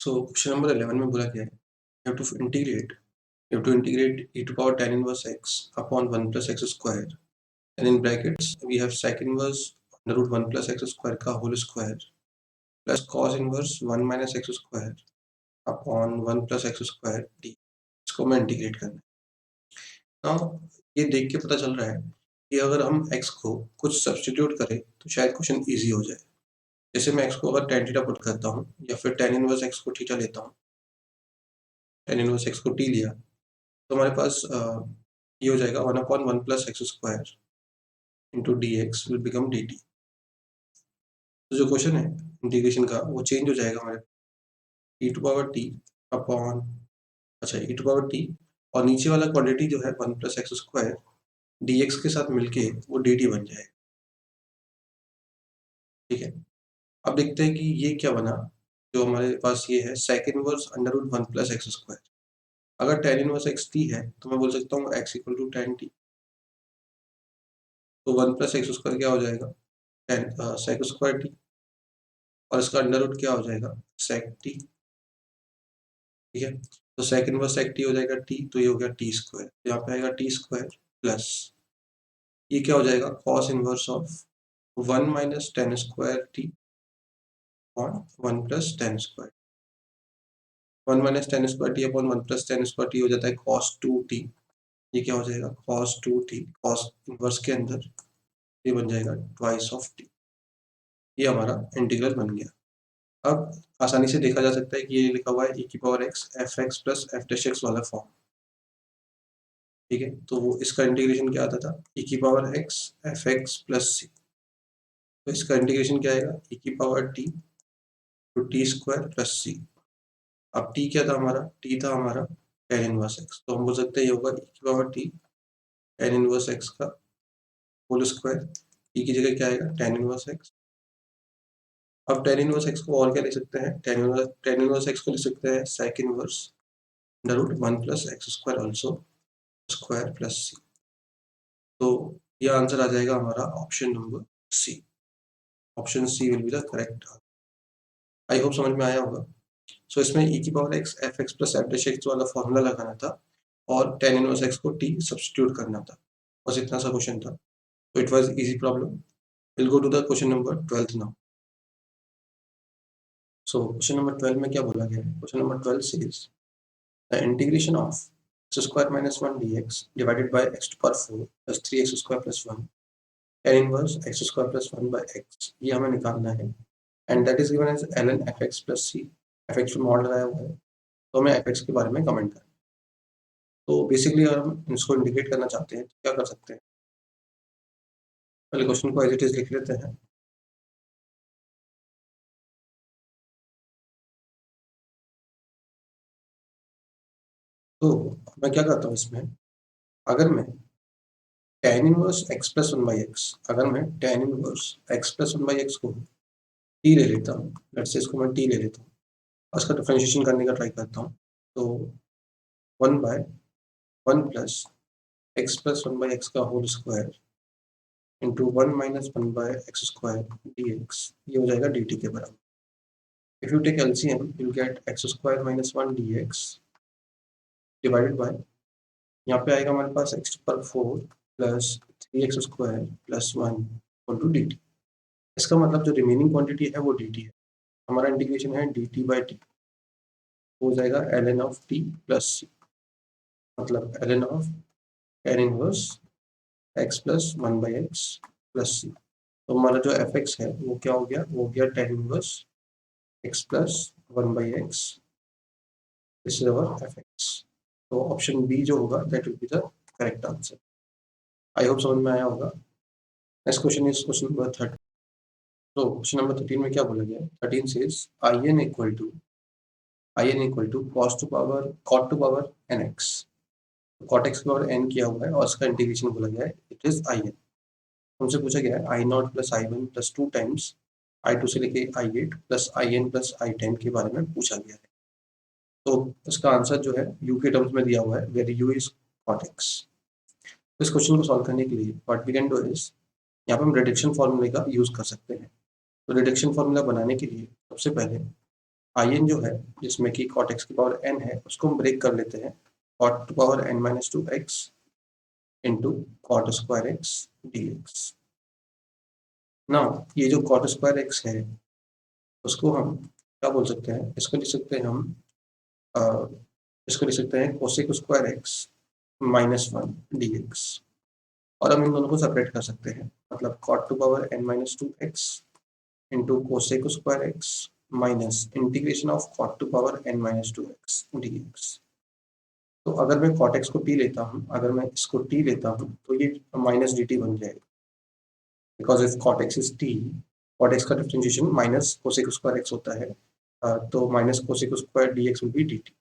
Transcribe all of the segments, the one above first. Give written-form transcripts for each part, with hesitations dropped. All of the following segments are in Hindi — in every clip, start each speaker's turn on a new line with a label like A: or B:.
A: So question number 11 में बोला गया है you have to integrate e to power tan inverse x upon 1 plus x square, and in brackets we have sec inverse under root 1 plus x square का whole square plus cos inverse 1 minus x square upon 1 plus x square d। इसको मैं इंटीग्रेट करना है। Now ये देख के पता चल रहा है कि अगर हम x को कुछ सब्स्टिट्यूट करें तो शायद क्वेश्चन इजी हो जाए। जैसे मैं x को अगर tan थीटा पुट करता हूँ या फिर tan इनवर्स x को थीटा लेता हूँ, tan इनवर्स x को t लिया तो हमारे पास ये हो जाएगा 1/1 plus x square into dx will become dt। तो जो क्वेश्चन है इंटीग्रेशन का वो चेंज हो जाएगा हमारे e to power t upon e to power t और नीचे वाला क्वांटिटी जो है 1 plus x square dx के साथ मिलके वो dt बन जाएगा। ठीक है, अब देखते हैं कि ये क्या बना। जो हमारे पास ये है sec inverse under root 1 plus x square। अगर tan इनवर्स x t है तो मैं बोल सकता हूँ x equal to tan t। तो 1 plus x square क्या हो जाएगा tan sec स्क्वायर t और इसका अंडर रूट क्या हो जाएगा sec t। ठीक है, तो sec इनवर्स sec t हो जाएगा t, तो ये हो गया t स्क्वायर, यहाँ पे आएगा t स्क्वायर प्लस ये क्या हो जाएगा cos inverse of 1 minus tan square t upon 1 plus tan square. 1 minus tan square t upon 1 plus tan square t हो जाता है cos 2t। ये क्या हो जाएगा cos 2t, cos इनवर्स के अंदर ये बन जाएगा ट्वाइस ऑफ t। ये हमारा इंटीग्रल बन गया। अब आसानी से देखा जा सकता है कि ये लिखा हुआ है e की power x F X plus F dash X वाला फॉर्म। ठीक है, तो वो इसका इंटीग्रेशन क्या आता था e की power x F X plus C. तो इसका इंटीग्रेशन क्या आएगा e की पावर t तो टी स्क्वायर प्लस सी। अब t क्या था हमारा, t था हमारा tan इनवर्स x, तो हम बोल सकते हैं ये होगा e की power t tan inverse x का होल स्क्वायर। e की जगह क्या आएगा tan इनवर्स x। अब tan इनवर्स x को और क्या लिख सकते हैं, tan इनवर्स x को लिख सकते हैं sec inverse under root 1 plus X square also square plus C. तो ये आंसर आ जाएगा हमारा option number C. Option C will be the correct. I hope समझ में आया होगा। सो इसमें e की power x F X plus F dash X वाला फॉर्मूला लगाना था और tan इनवर्स x को t सब्स्टिट्यूट करना था, बस इतना सा क्वेश्चन था। तो it was easy problem. Will go to the question number 12 now. So question number 12 में क्या बोला गया है, question number 12 says the integration of x square minus 1 dx divided by x to power 4 plus 3x square plus 1 tan inverse x square plus 1 by x, ये हमें निकालना है and that is given as ln fx plus c। fx पे मॉड लगाया हुआ है तो हमें fx के बारे में कमेंट करना है। तो बेसिकली अगर हम इसको इंटीग्रेट करना चाहते हैं तो क्या कर सकते हैं, पहले क्वेश्चन को एज इट इज लिख लेते हैं। तो मैं क्या करता हूँ इसमें, अगर मैं tan inverse x plus 1 by x, अगर मैं tan inverse x plus 1 by x को t ले लेता हूँ, लेट्स से इसको मैं t ले लेता हूँ और इसका डिफरेंशिएशन करने का ट्राई करता हूँ, तो 1 by 1 plus x plus 1 by X का whole square into 1 minus 1 by X square dx, ये हो जाएगा dt के बराबर। If you take LCM you will get x square minus 1 dx divided by, यहाँ पे आएगा हमारे पास x पर 4 plus 3x square plus 1 equal to dt। इसका मतलब जो रिमेनिंग क्वांटिटी है वो dt है। हमारा इंटीग्रेशन है dt बाई t, हो जाएगा ln of t plus c, मतलब ln of tan inverse x plus 1 by x plus c। तो हमारा जो एफ एक्स है वो क्या हो गया, वो हो गया tan inverse x plus 1 by x, this is our F x. तो ऑप्शन बी जो होगा that will be the correct answer. I hope समझ में आया होगा। Next question is question number 13। तो क्वेश्चन नंबर 13 में क्या बोला गया है, 13 says in equal to cos to power cot to power nx। cot x की पावर n किया हुआ है और इसका इंटीग्रेशन बोला गया है, इट इज in। हमसे पूछा गया है I naught plus I one plus 2 times I two से लेके i8 plus in plus i10 के बारे में पूछा गया है। तो इसका आंसर जो है u के टर्म्स में दिया हुआ है वेर u इज cot x। इस क्वेश्चन को सॉल्व करने के लिए what we can do is, यहाँ पे हम रिडक्शन फॉर्मूले का यूज कर सकते हैं। तो रिडक्शन फॉर्मूला बनाने के लिए सबसे पहले आई एन जो है जिसमें कि कॉट एक्स की पावर n है उसको हम ब्रेक कर लेते हैं cot to power n minus two x into cot square x D x. Now ये जो कॉट स्क्वायर एक्स है उसको हम क्या बोल सकते हैं, इसको लिख सकते हैं हम अ, इसको लिख सकते हैं cosec square x minus one D x. और हम इन दोनों को सेपरेट कर सकते हैं, मतलब cot to power n minus two x into cosec square x minus integration of cot to power n minus two x D x. तो अगर मैं कॉट एक्स को t लेता हूँ, अगर मैं इसको t लेता हूँ तो ये माइनस डी टी बन जाएगा, because if cot X is t, cot X का differentiation minus cosec square X होता है, तो minus cosec square D X will be D T.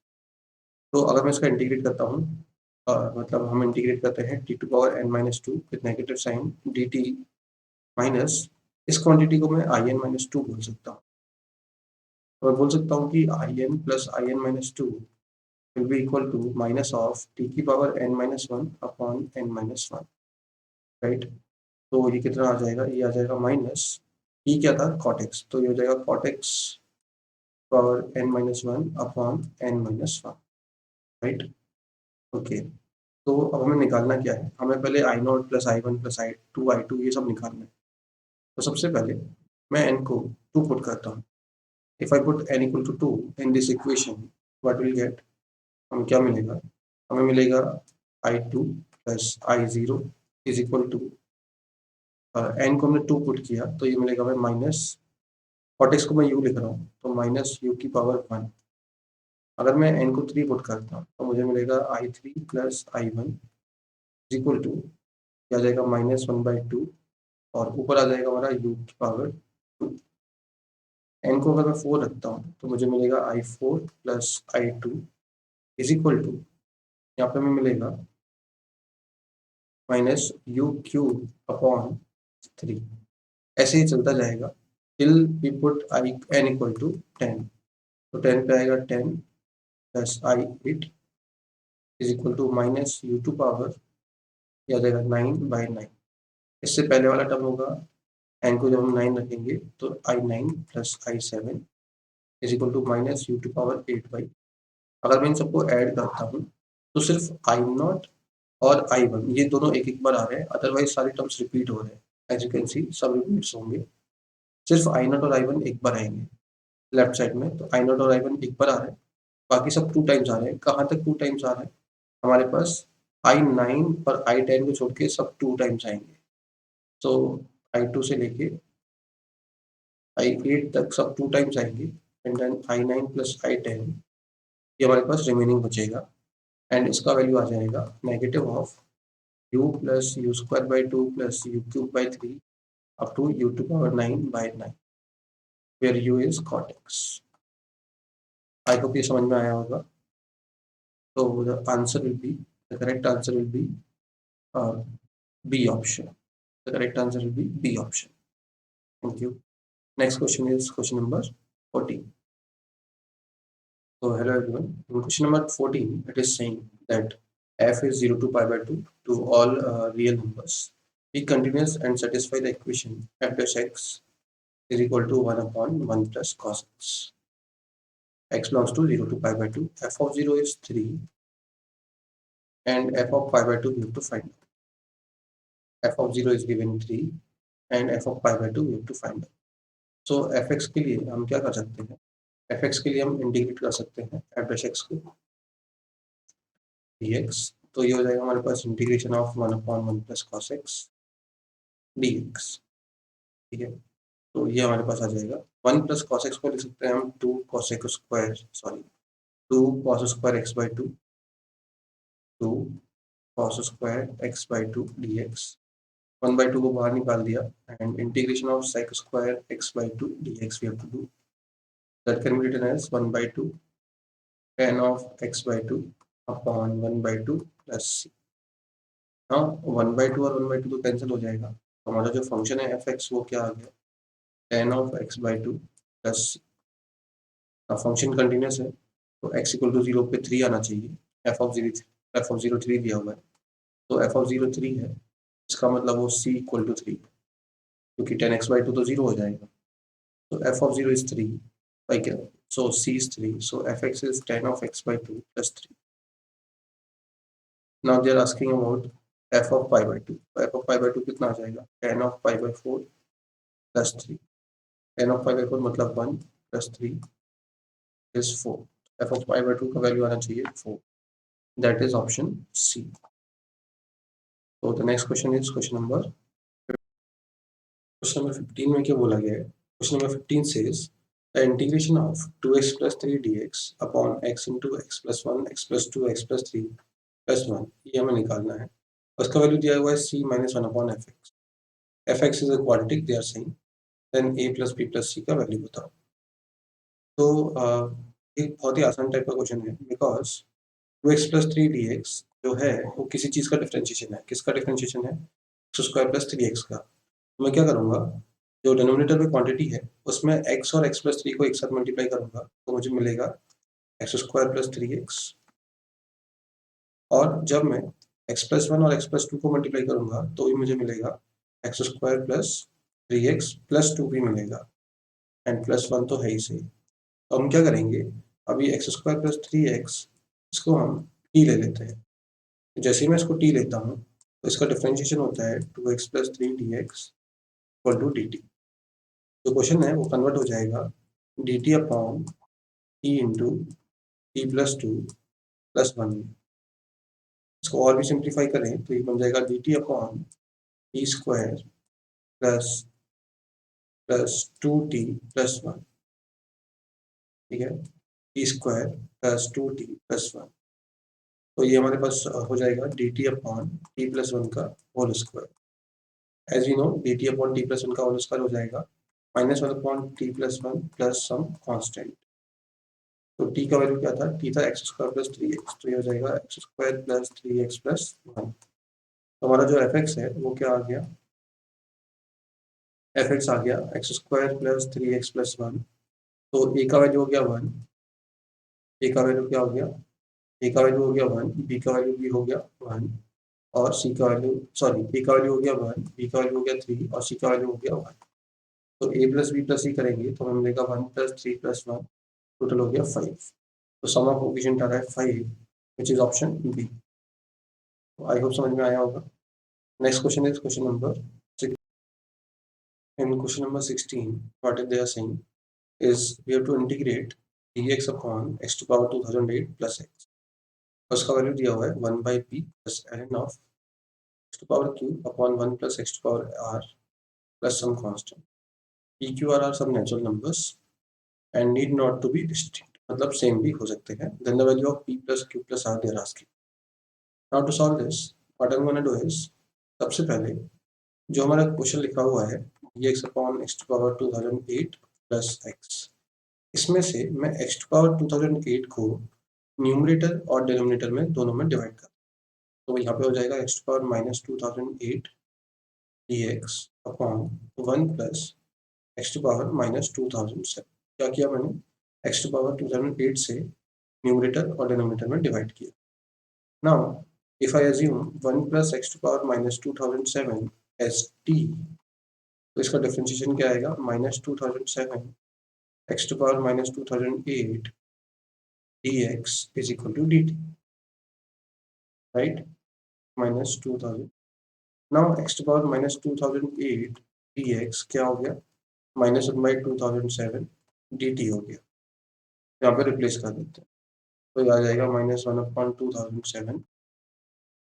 A: तो अगर मैं इसका इंटीग्रेट करता हूँ, मतलब हम इंटीग्रेट करते हैं t to power N minus two with negative sign d t minus इस क्वांटिटी को मैं आई एन माइनस टू बोल सकता हूँ। तो मैं बोल सकता हूँ कि I N plus I N minus two will be equal to minus of T की power N minus one upon N minus one, right. तो ये कितना आ जाएगा, ये आ जाएगा माइनस ई क्या था कॉटेक्स, तो ये हो जाएगा cot x power N minus one upon N minus one, right. Okay, तो अब हमें निकालना क्या है, हमें पहले I naught plus I one plus I two ये सब निकालना है। तो सबसे पहले मैं n को 2 पुट करता हूँ। If I put n equal to 2 in this equation, what will get, हमें क्या मिलेगा, हमें मिलेगा i2 plus i0 is equal to n को हमने 2 पुट किया तो ये मिलेगा हमें माइनस, कॉटेक्स को मैं u लिख रहा हूँ तो माइनस u की पावर 1। अगर मैं n को 3 पुट करता हूँ तो मुझे मिलेगा i3 प्लस i1 इज इक्वल टू, आ जाएगा माइनस वन बाई टू और ऊपर आ जाएगा हमारा u की पावर 2। n को अगर मैं 4 रखता हूँ तो मुझे मिलेगा i4 plus i2 is equal to, यहाँ पे हमें मिलेगा माइनस यू क्यूब अपॉन 3। ऐसे ही चलता जाएगा till we put I n equal to 10। तो 10 पे आएगा 10 plus i8 is equal to minus u to power, यह आ जाएगा 9/9। इससे पहले वाला टर्म होगा, एन को जब हम 9 रखेंगे तो i9 plus i7 is equal to minus u to power 8/। अगर मैं इन सबको ऐड करता हूँ तो सिर्फ आई नॉट और i1 ये दोनों एक एक बार आ रहे हैं, अदरवाइज सारे टर्म्स रिपीट हो रहे हैं। एज यू कैन सी सब रिपीट्स होंगे, सिर्फ आई नॉट और i1 एक बार आएंगे लेफ्ट साइड में, तो आई नॉट और i1 एक बार आ रहे हैं, बाकी सब 2 टाइम्स आ रहे हैं। कहाँ तक 2 टाइम्स आ रहे हैं, हमारे पास i9 और i10 को छोड़ के सब 2 टाइम्स आएंगे। तो i2 से लेके i8 तक सब 2 टाइम्स आएंगे and then i9 plus i10 ये हमारे पास रिमेनिंग बचेगा एंड इसका वैल्यू आ जाएगा negative of u plus you square by 2 plus u cube by 3 up to u to power 9/9 where u is cot x। I hope ये समझ में आया होगा। तो the answer will be, the correct answer will be B option. The correct answer will be B option. Thank you. Next question is question number 14। So hello everyone. In question number 14, it is saying that f is 0 to pi by 2 to all real numbers. Be continuous and satisfy the equation f dash x is equal to 1 upon 1 plus cos x. X belongs to 0 to pi by 2. F of 0 is 3 and f of pi by 2 we have to find out. F of 0 is given 3 and f of pi by 2 we have to find out. So fx के लिए हम क्या कर सकते हैं, fx के लिए हम इंटीग्रेट कर सकते हैं f dash x को dx। तो ये हो जाएगा हमारे पास integration of 1 upon 1 plus cos x dx। ठीक है, तो ये हमारे पास आ जाएगा 1 plus cos x को लिख सकते हैं हम 2 cos x square, sorry 2 cos square x by 2 2 cos square x by 2 dx। 1/2 को बाहर निकाल दिया and integration of sec square x by 2 dx we have to do, that can be written as 1/2 tan of x by 2 upon 1/2 plus c। हाँ 1/2 और 1/2 तो कैंसिल हो जाएगा, तो हमारा जो फंक्शन है fx वो क्या आ गया, tan of x by 2 plus c। Function continuous है तो x इक्वल टू 0 पे 3 आना चाहिए, f of 0 3 दिया हुआ है तो f of 0 3 है, इसका मतलब वो c इक्वल टू 3 क्योंकि 10x by 2 तो 0 हो जाएगा। तो f of 0 is 3, like So C is 3. So fx is tan of x by 2 plus 3. Now they are asking about f of pi by 2. So f of pi by 2 कितना आ जाएगा? Tan of pi by 4 plus 3. Tan of pi by 4 मतलब 1 plus 3 is 4. f of pi by 2 का वैल्यू आना चाहिए 4. That is option C. So the next question is question number 15 में क्या बोला गया है? Question number 15 says the integration of 2x plus 3 dx upon x into x plus 1 x plus 2 x plus 3 plus 1 ये हमें निकालना है. उसका वैल्यू दिया हुआ है c minus 1 upon fx. fx is a quadratic they are saying. Then a plus b plus c का वैल्यू बताओ. तो एक बहुत ही आसान टाइप का क्वेश्चन है बिकॉज 2x plus 3 dx जो है वो किसी चीज़ का डिफरेंशिएशन है. किसका डिफरेंशिएशन है? x स्क्वायर प्लस 3x का. तो मैं क्या करूँगा, जो डिनोमिनेटर में क्वांटिटी है उसमें x और x प्लस 3 को एक साथ मल्टीप्लाई करूँगा तो मुझे मिलेगा x स्क्वायर प्लस 3x. और जब मैं x प्लस 1 और x प्लस 2 को मल्टीप्लाई करूँगा तो भी मुझे मिलेगा x square plus 3x plus 2 भी मिलेगा एंड प्लस 1 तो है ही सही. तो हम क्या करेंगे, अभी x स्क्वायर प्लस 3x इसको हम t ले लेते हैं. जैसे ही मैं इसको t लेता हूँ तो इसका डिफरेंशिएशन होता है 2x plus 3 dx equal to dt. जो क्वेश्चन है वो कन्वर्ट हो जाएगा dt upon t into t plus 2 plus 1. इसको और भी सिंप्लीफाई करें तो ये बन जाएगा dt upon T square plus plus 2t plus 1. ठीक है, T square plus 2t plus 1. तो ये हमारे पास हो जाएगा dt अपॉन टी प्लस 1 का whole square. As you know dt upon t plus 1 का होल स्क्वायर हो जाएगा minus 1 upon t plus 1 plus some constant. तो t का वैल्यू क्या था? t था x स्क्वायर प्लस 3x. तो ये हो जाएगा x square plus 3x plus 1. तो हमारा जो fx है वो क्या आ गया? fx आ गया x square plus 3x plus 1. तो a का वैल्यू हो गया 1. a का वैल्यू क्या हो गया? a का वैल्यू हो गया 1, b का वैल्यू भी हो गया 1 और c का वैल्यू a का वैल्यू हो गया 1, b का वैल्यू हो गया 3 और c का वैल्यू हो गया 1. तो a plus b plus c करेंगे तो हमें मिलेगा 1 प्लस 3 प्लस 1 टोटल हो गया 5. तो सम ऑफ कोएफिशिएंट आ रहा है 5 which is option B. I hope समझ में आया होगा. Next question is question number 6. In question number 16 what they are saying is we have to integrate dx upon x to power 2008 plus x. उसका वैल्यू दिया हुआ है 1 by p plus ln of x to power q upon 1 plus x to power r plus some constant. p q r are some natural numbers and need not to be distinct. मतलब सेम भी हो सकते हैं. Then the value of p plus q plus r they are asking. Now to solve this what I'm going to do is सबसे पहले जो हमारा क्वेश्चन लिखा हुआ है dx upon x to power 2008 plus x, इसमें से मैं x to power 2008 को न्यूमरेटर और डिनोमिनेटर में दोनों में डिवाइड कर. तो यहाँ पे हो जाएगा x to power minus 2008 dx upon 1 plus x to power minus 2007. क्या किया मैंने? x to power 2008 से न्यूमरेटर और डिनोमिनेटर में डिवाइड किया. Now if I assume 1 plus x to power minus 2007 as t, तो इसका डिफरेंशिएशन क्या आएगा? Minus 2007 x to power minus 2008 dx is equal to dt, right? Minus 2000. Now x to power minus 2008 dx क्या हो गया? माइनस 1 बाई 2007 dt हो गया. यहाँ पे रिप्लेस कर देते हैं तो ये आ जाएगा minus 1 upon 2007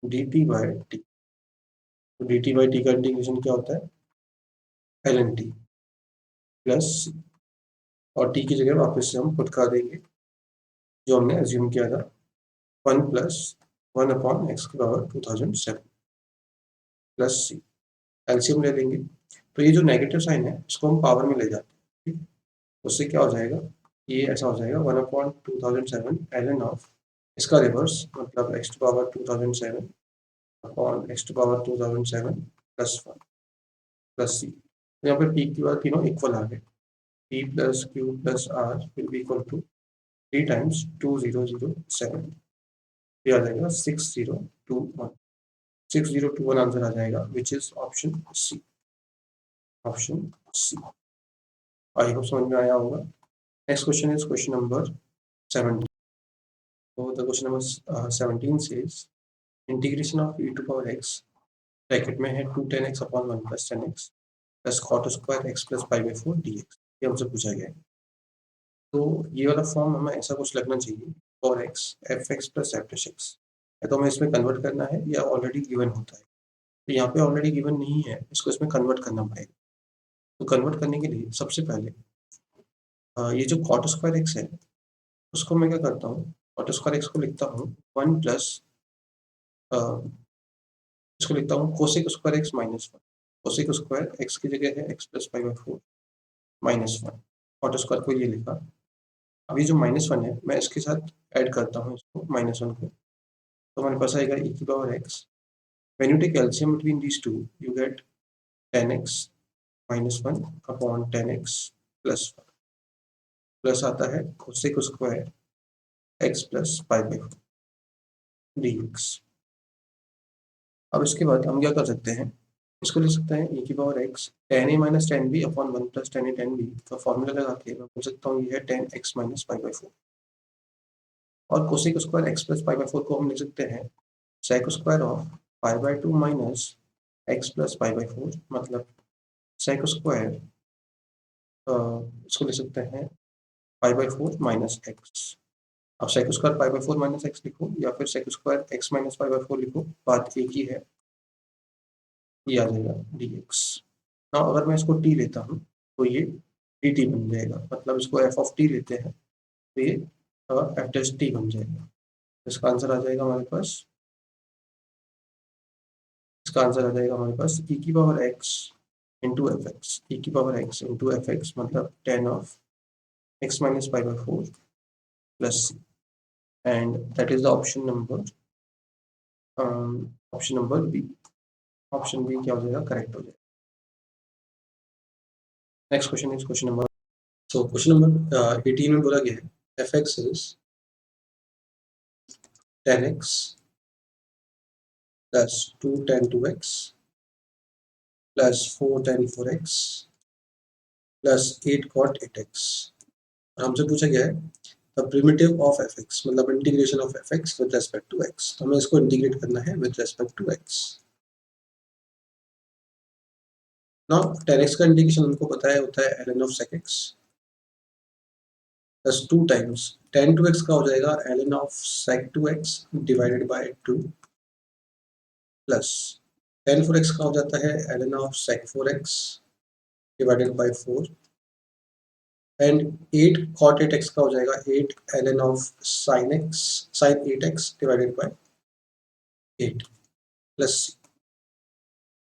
A: dt by T. तो dt बाई टी का इंटीग्रेशन क्या होता है? ln t प्लस और t की जगह वापस से हम पुट कर देंगे जो हमने अज्यूम किया था 1 प्लस 1 अपॉन एक्स की पावर 2007 प्लस सी. एलसीएम ले लेंगे तो ये जो नेगेटिव साइन है इसको हम पावर में ले जाते हैं. ठीक, उससे क्या हो जाएगा? ये ऐसा हो जाएगा 1 अपॉन 2007 ln ऑफ इसका रिवर्स मतलब X to power 2007 upon X to power 2007 plus 1 plus C. तो यहाँ पे पी क्यू आर तीनों इक्वल आ गए. P plus Q plus R will be equal to 3 times 2007. ये आ जाएगा 6021. 6021 आंसर आ जाएगा which is option C. Option C. I hope समझ में आया होगा. Next question is question number 17. So the question number 17 says integration of e to power x bracket में है 2 10 x अपॉन 1 plus 10 x plus cot square x plus pi by 4 dx। ये हमसे पूछा गया है। तो ये वाला फॉर्म हमें ऐसा कुछ लगना चाहिए for x F X plus F dash x. या तो हमें इसमें कन्वर्ट करना है या ऑलरेडी गिवन होता है। तो यहाँ पे ऑलरेडी गिवन नहीं है, इसको इसमें कन्वर्ट करना पड़ेगा। तो कन्वर्ट करने के लिए सबसे पहले ये जो कॉट स्क्वायर एक्स है उसको मैं क्या करता हूँ, कॉट स्क्वायर एक्स को लिखता हूँ 1 प्लस इसको लिखता हूँ cosec square x minus 1। Cosec square x की जगह है x plus pi by 4 minus 1। Cot square को ये लिखा। अब ये जो माइनस 1 है मैं इसके साथ ऐड करता हूँ इसको माइनस 1 को, तो हमारे पास आएगा e की power x। When you take LCM between these two you get 10x minus 1 upon 10x plus 1 plus आता है cosec square x plus pi by 4 dx। अब इसके बाद हम क्या कर सकते हैं, इसको लिख सकते हैं e की power x 10a minus 10b upon 1 plus 10a 10b का फॉर्मूला लगा के मैं बोल सकता हूँ ये है 10x माइनस पाई बाई 4। और cosec square x plus pi by 4 को हम लिख सकते हैं sec square of pi by 2 minus x plus pi by 4, मतलब सेक स्क्वायर इसको लिख सकते हैं पाई बाई 4 माइनस x। अब sec square pi by 4 minus x लिखो या फिर sec square x minus pi by 4 लिखो, बात एक ही है, ये आ जाएगा dx। नाउ अगर मैं इसको t लेता हूँ तो ये dt बन जाएगा, मतलब इसको f ऑफ t लेते हैं तो ये f डैश t बन जाएगा। इसका आंसर आ जाएगा हमारे पास, इसका आंसर आ जाएगा हमारे पास e की power x into F X, E की power x into F X मतलब 10 of x minus pi by 4 plus c, and that is the option number B. Option B क्या हो जाएगा, करेक्ट हो जाएगा। Next question is question number, so question number 18 में बोला गया है F X is 10x plus 2 tan 2x plus 4 tan 4x plus 8 cot 8x। हमसे पूछा गया है the primitive of F X, मतलब integration of F X with respect to X. तो हमें इसको इंटीग्रेट करना है with respect to X. Now tan x का इंटीग्रेशन हमको पता है होता है ln of sec x plus 2 times tan 2x का हो जाएगा ln of sec 2x divided by 2 plus tan 4x का हो जाता है ln of sec 4x divided by 4 and 8 cot 8x का हो जाएगा 8 ln of sin x sin 8x divided by 8 plus c।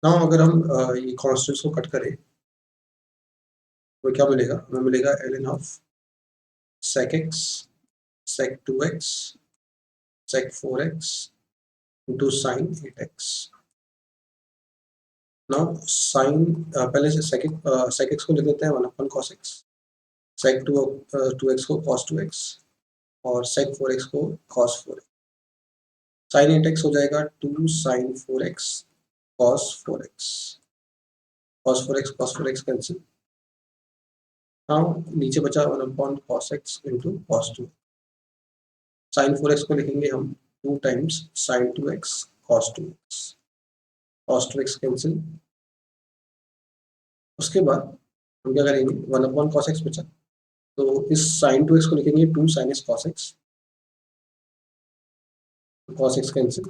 A: Now अगर हम ये कॉन्स्टेंट्स को कट करें तो क्या मिलेगा, हमें मिलेगा ln of sec x sec 2x sec 4x into sin 8x। Now sin पहले से sec x को लिख देते हैं 1 अपन cos x, sec 2x को cos 2x और sec 4x को cos 4x। sin 8x हो जाएगा 2 sin 4x cos 4x, cos 4x cancel. Now नीचे बचा 1 upon cos x into cos 2। sin 4x को लिखेंगे हम 2 times sin 2x cos 2x, cos 2x cancel. उसके बाद हम क्या करेंगे 1 अपॉन cos x बचा, तो इस sin 2x को लिखेंगे 2 sin x cos x, cos x cancel.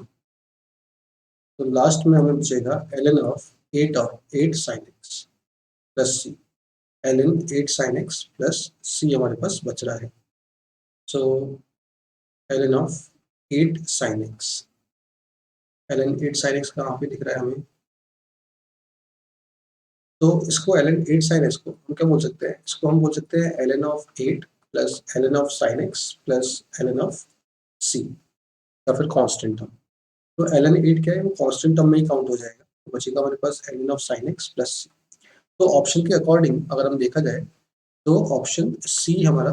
A: तो लास्ट में हमें बचेगा ln of 8 sin x plus c, ln 8 sin x plus c हमारे पास बच रहा है। सो ln of 8 sin x, ln 8 sin x कहाँ पे दिख रहा है हमें, तो इसको ln 8 sin x को हम क्या बोल सकते हैं, इसको हम बोल सकते हैं ln of 8 plus ln of sin x plus ln of c या फिर कांस्टेंट टर्म। तो ln 8 क्या है, वो कांस्टेंट टर्म में ही काउंट हो जाएगा, तो बचेगा हमारे पास ln of sin x plus c। तो ऑप्शन के अकॉर्डिंग अगर हम देखा जाए तो ऑप्शन सी हमारा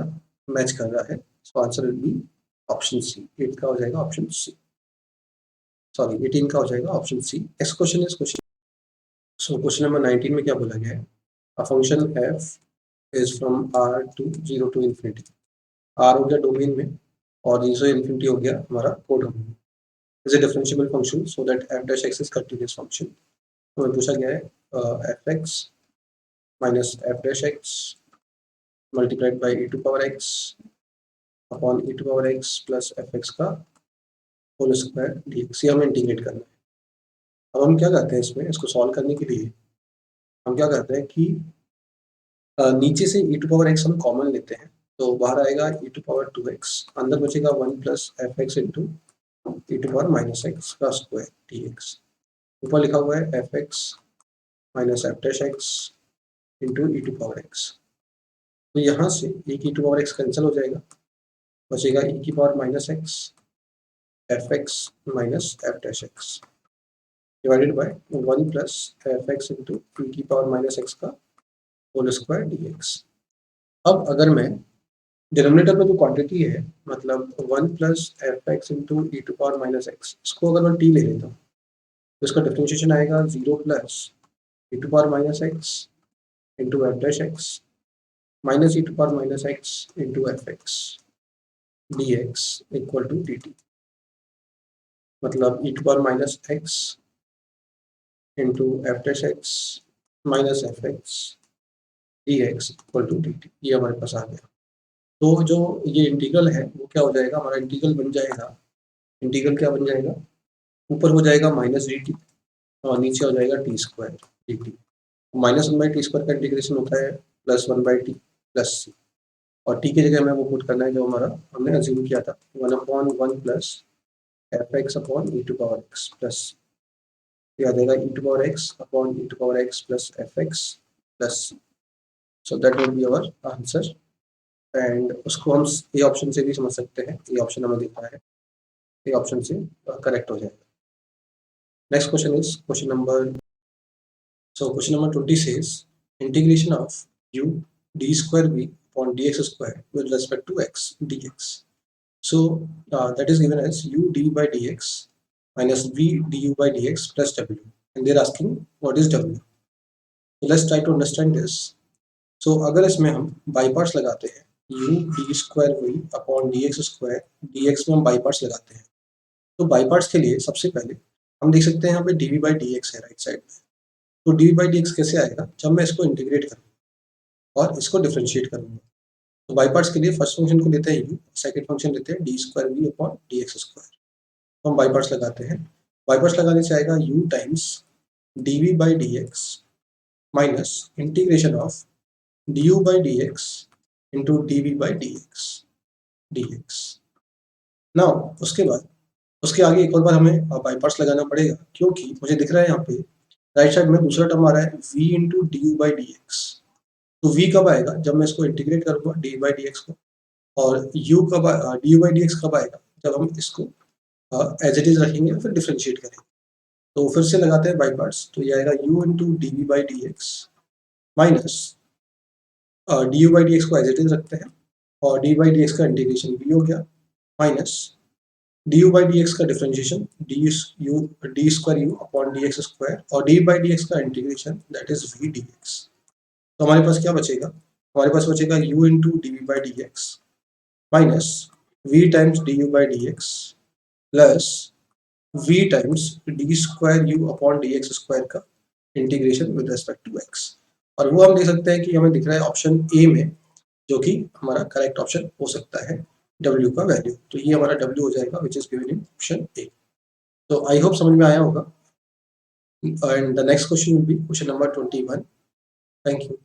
A: मैच कर रहा है। So answer will be option C. 8 का हो जाएगा ऑप्शन सी, सॉरी 18 का हो जाएगा option C. Next question is question, so question number 19 में क्या बोला गया है, a function f is from r to 0 to infinity. r हो गया डोमेन में और 0 से इन्फिनिटी हो गया हमारा कोडोमेन में। Is a differentiable function so that f dash x is continuous function. तो हमें पूछा गया है fx minus f dash x multiplied by e to power x upon e to power x plus fx का होल स्क्वायर dx। ये हमें इंटीग्रेट करना है। अब हम क्या करते हैं इसमें, इसको सॉल्व करने के लिए हम क्या करते हैं कि नीचे से e टू पावर x हम कॉमन लेते हैं, तो बाहर आएगा e टू पावर 2x, अंदर बचेगा 1 plus F x into E to power minus X का स्क्वायर dx। ऊपर लिखा हुआ है F X minus F dash X into E to power X. तो यहाँ से एक E to power X cancel हो जाएगा, बचेगा ई की power minus X F X minus F dash X divided by 1 plus F x into E की पावर माइनस एक्स का होल स्क्वायर dx। अब अगर मैं डिनोमिनेटर में जो क्वांटिटी है मतलब 1 plus F x into E to power minus x, इसको अगर मैं टी ले लेता हूँ तो इसका डिफ्रेंशिएशन आएगा 0 plus E to power minus X into F dash X minus E to power minus X into F X D X equal to D T. मतलब E to power minus X into F dash X minus F X D X equal to D T. ये हमारे पास आ गया। तो जो ये इंटीग्रल है वो क्या हो जाएगा, हमारा इंटीग्रल बन जाएगा, इंटीग्रल क्या बन जाएगा, ऊपर हो जाएगा माइनस डी टी और नीचे हो जाएगा T square D t. Minus 1 by T square का इंटीग्रेशन होता है प्लस 1 बाई टी प्लस सी, और टी की जगह हमें वो पुट करना है जो हमारा हमने अज्यूम किया था 1/1 plus F X upon E to power X plus ये आ जाएगा E to power X upon E to power X plus F X plus C. So that will be our answer. And उसको हम ए ऑप्शन से भी समझ सकते हैं, ये ऑप्शन हमें दिख रहा है, ये ऑप्शन से करेक्ट हो जाएगा। Next question is question number, so question number 20 says integration of u d square v upon dx square with respect to x dx. So that is given as u d by dx minus v du by dx plus w, and they're asking what is w. So let's try to understand this. So अगर इसमें हम बाई पार्ट्स लगाते हैं u d square v upon dx square dx में हम बाई पार्ट्स लगाते हैं, तो बाई पार्ट्स के लिए सबसे पहले हम देख सकते हैं यहाँ पे dv by dx है राइट साइड में। तो डी बाई डी एक्स कैसे आएगा, जब मैं इसको इंटीग्रेट करूँगा और इसको डिफ्रेंशिएट करूँगा। तो बाई पार्ट्स के लिए फर्स्ट फंक्शन को लेते हैं यू, सेकंड फंक्शन लेते हैं d square v upon D x square. तो हम बाई पार्ट्स लगाते हैं, बाई पार्ट्स लगाने से आएगा u times d we by D x minus integration of d you by D x into D we by D x. Now उसके बाद उसके आगे एक और बार हमें बाई पार्ट्स लगाना पड़ेगा, क्योंकि मुझे दिख रहा है यहाँ पे राइट साइड में दूसरा टर्म आ रहा है v into D you by D x. तो v कब आएगा, जब मैं इसको इंटीग्रेट करूँगा डी बाई डी एक्स को, और u कब D you by D x कब आएगा, जब हम इसको एज इट इज रखेंगे या फिर डिफ्रेंशिएट करेंगे। तो फिर से लगाते हैं बाई पार्ट्स, तो ये आएगा u into D we by D x minus D you by D X को एज इट इज रखते हैं और डी बाई डी एक्स का इंटीग्रेशन v हो गया minus D you by D X का differentiation D square U upon D x square और डी बाई डी एक्स का integration that is V D x. तो हमारे पास क्या बचेगा, हमारे पास बचेगा u into D we by D x minus v times D you by D X plus v times D square U upon D x square का integration with respect to x। और वो हम देख सकते हैं कि हमें दिख रहा है ऑप्शन ए में, जो कि हमारा करेक्ट ऑप्शन हो सकता है w का वैल्यू। तो ये हमारा w हो जाएगा which is given in option A. तो आई होप समझ में आया होगा। And the next question will be question number 21। Thank you.